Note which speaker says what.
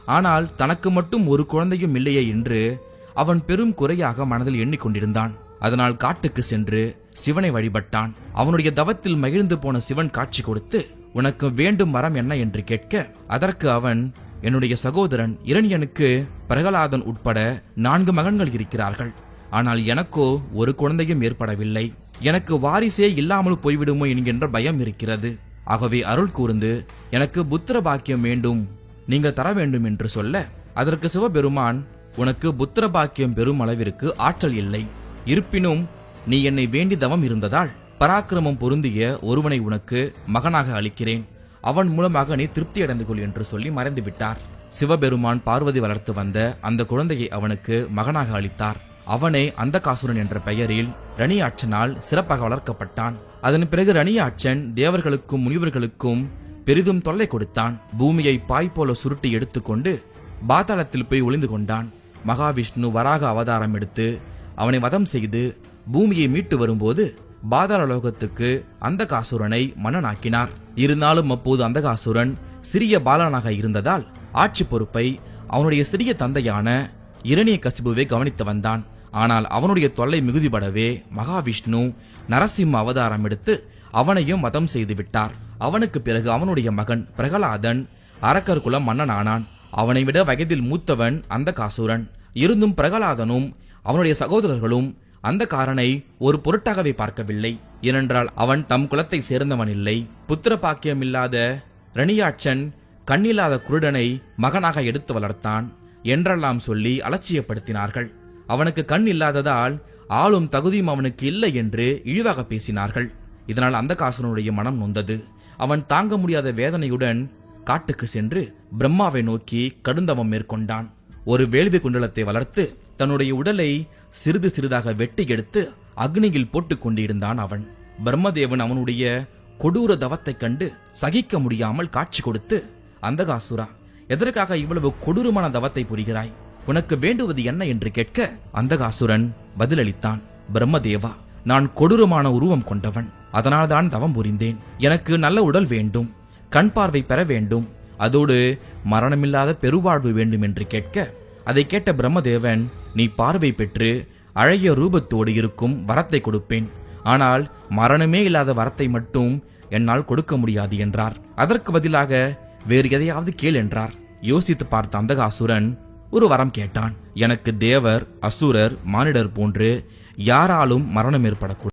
Speaker 1: ஆனால் தனக்கு மட்டும் ஒரு குழந்தையும் இல்லையே என்று அவன் பெரும் குறையாக மனதில் எண்ணிக்கொண்டிருந்தான். அதனால் காட்டுக்கு சென்று சிவனை வழிபட்டான். அவனுடைய தவத்தில் மகிழ்ந்து போன சிவன் காட்சி கொடுத்து, உனக்கு வேண்டும் வரம் என்ன என்று கேட்க, அதற்கு அவன், என்னுடைய சகோதரன் இரணியனுக்கு பிரகலாதன் உட்பட 4 மகன்கள் இருக்கிறார்கள். ஆனால் எனக்கோ ஒரு குழந்தையும் ஏற்படவில்லை. எனக்கு வாரிசே இல்லாமல் போய்விடுமோ என்கின்ற பயம் இருக்கிறது. ஆகவே அருள் கூர்ந்து எனக்கு புத்திர பாக்கியம் வேண்டும், நீங்கள் தர வேண்டும் என்று சொல்ல, அதற்கு சிவபெருமான், உனக்கு புத்திர பாக்கியம் பெறும் அளவிற்கு ஆற்றல் இல்லை. இருப்பினும் நீ என்னை வேண்டி தவம் இருந்ததால் பராக்கிரமம் பொருந்திய ஒருவனை உனக்கு மகனாக அளிக்கிறேன். அவன் மூலமாக நீ திருப்தி அடைந்து கொள் என்று சொல்லி மறைந்து விட்டார். சிவபெருமான் பார்வதி வளர்த்து வந்த அந்த குழந்தையை அவனுக்கு மகனாக அளித்தார். அவனே அந்தகாசுரன் என்ற பெயரில் ரணியாட்சனால் சிறப்பாக வளர்க்கப்பட்டான். அதன் பிறகு ரணியாட்சன் தேவர்களுக்கும் முனிவர்களுக்கும் பெரிதும் தொல்லை கொடுத்தான். பூமியை பாய் போல சுருட்டி எடுத்துக்கொண்டு பாதாளத்தில் போய் ஒளிந்து கொண்டான். மகாவிஷ்ணு வராக அவதாரம் எடுத்து அவனை வதம் செய்து பூமியை மீட்டு வரும்போது பாதாள லோகத்துக்கு அந்தகாசுரனை மன்னனாக்கினார். இருந்தாலும் அப்போது அந்தகாசுரன் சிறிய பாலனாக இருந்ததால் ஆட்சி பொறுப்பை அவனுடைய சிறிய தந்தையான இரணியகசிபுவை கவனித்து வந்தான். ஆனால் அவனுடைய தொல்லை மிகுதிபடவே மகாவிஷ்ணு நரசிம்ம அவதாரம் எடுத்து அவனையும் வதம் செய்து விட்டார். அவனுக்கு பிறகு அவனுடைய மகன் பிரகலாதன் அரக்கர் குல மன்னனானான். அவனை விட வயதில் மூத்தவன் அந்தகாசுரன். இருந்தும் பிரகலாதனும் அவனுடைய சகோதரர்களும் அந்தகாரனை ஒரு பொருட்டாகவே பார்க்கவில்லை. ஏனென்றால் அவன் தம் குலத்தை சேர்ந்தவன் இல்லை. புத்திர பாக்கியம் இல்லாத ரணியாட்சன் கண்ணில்லாத குருடனை மகனாக எடுத்து வளர்த்தான் என்றெல்லாம் சொல்லி அலட்சியப்படுத்தினார்கள். அவனுக்கு கண் இல்லாததால் ஆளும் தகுதியும் அவனுக்கு இல்லை என்று இழிவாக பேசினார்கள். இதனால் அந்தகாசுரனுடைய மனம் நொந்தது. அவன் தாங்க முடியாத வேதனையுடன் காட்டுக்கு சென்று பிரம்மாவை நோக்கி கடுந்தவம் மேற்கொண்டான். ஒரு வேள்வி குண்டலத்தை வளர்த்து தன்னுடைய உடலை சிறிது சிறிதாக வெட்டி எடுத்து அக்னியில் போட்டுக் கொண்டிருந்தான் அவன். பிரம்மதேவன் அவனுடைய கொடூர தவத்தைக் கண்டு சகிக்க முடியாமல் காட்சி கொடுத்து, அந்தகாசுரா, எதற்காக இவ்வளவு கொடூரமான தவத்தை புரிகிறாய்? உனக்கு வேண்டுவது என்ன என்று கேட்க அந்தகாசுரன் பதிலளித்தான், பிரம்மதேவா, நான் கொடூரமான உருவம் கொண்டவன். அதனால்தான் தவம் புரிந்தேன். எனக்கு நல்ல உடல் வேண்டும், கண் பார்வை பெற வேண்டும், அதோடு மரணமில்லாத பெருவாழ்வு வேண்டும் என்று கேட்க, அதை கேட்ட பிரம்மதேவன், நீ பார்வை பெற்று அழகிய ரூபத்தோடு இருக்கும் வரத்தை கொடுப்பேன். ஆனால் மரணமே இல்லாத வரத்தை மட்டும் என்னால் கொடுக்க முடியாது என்றார். அதற்கு பதிலாக வேறு எதையாவது கேள் என்றார். யோசித்து பார்த்த அந்தகாசுரன் ஒரு வரம் கேட்டான். எனக்கு தேவர், அசுரர், மானிடர் போன்று யாராலும் மரணம் ஏற்படக்கூடாது.